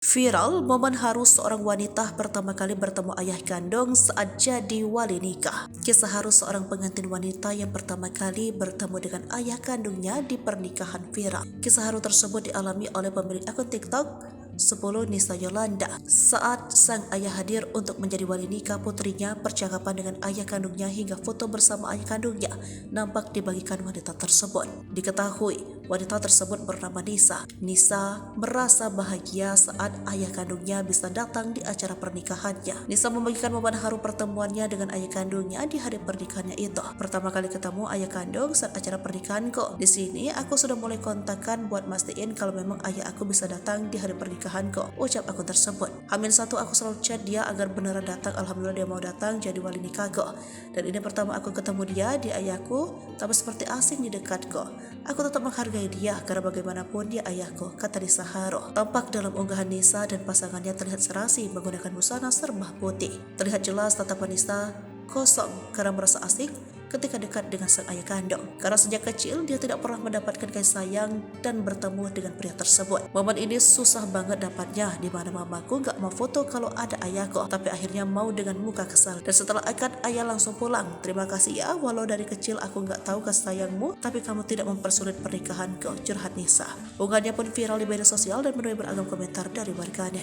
Viral momen haru seorang wanita pertama kali bertemu ayah kandung saat jadi wali nikah. Kisah haru seorang pengantin wanita yang pertama kali bertemu dengan ayah kandungnya di pernikahan viral. Kisah haru tersebut dialami oleh pemilik akun TikTok 10 Nisa Yolanda. Saat sang ayah hadir untuk menjadi wali nikah putrinya, percakapan dengan ayah kandungnya hingga foto bersama ayah kandungnya nampak dibagikan wanita tersebut. Diketahui wanita tersebut bernama Nisa. Nisa merasa bahagia saat ayah kandungnya bisa datang di acara pernikahannya. Nisa membagikan momen haru pertemuannya dengan ayah kandungnya di hari pernikahannya itu. Pertama kali ketemu ayah kandung saat acara pernikahanku. Di sini aku sudah mulai kontakkan buat mastiin kalau memang ayah aku bisa datang di hari pernikahanku, ucap akun tersebut. H-1 aku selalu chat dia agar beneran datang. Alhamdulillah dia mau datang jadi wali nikahku. Dan ini pertama aku ketemu dia di ayahku, tapi seperti asing di dekatku. Aku tetap menghargai dia karena bagaimanapun dia ayahku, kata Nisa haru. Tampak dalam unggahan Nisa dan pasangannya terlihat serasi menggunakan busana serba putih. Terlihat jelas tatapan Nisa kosong karena merasa asik ketika dekat dengan sang ayah kandung. Karena sejak kecil dia tidak pernah mendapatkan kasih sayang dan bertemu dengan pria tersebut. Momen ini susah banget dapatnya, di mana mamaku gak mau foto kalau ada ayahku, tapi akhirnya mau dengan muka kesal. Dan setelah akad, ayah langsung pulang. Terima kasih ya, walau dari kecil aku gak tahu kasih sayangmu, tapi kamu tidak mempersulit pernikahanku, curhat Nisa. Unggahannya pun viral di media sosial dan menuai beragam komentar dari warganet.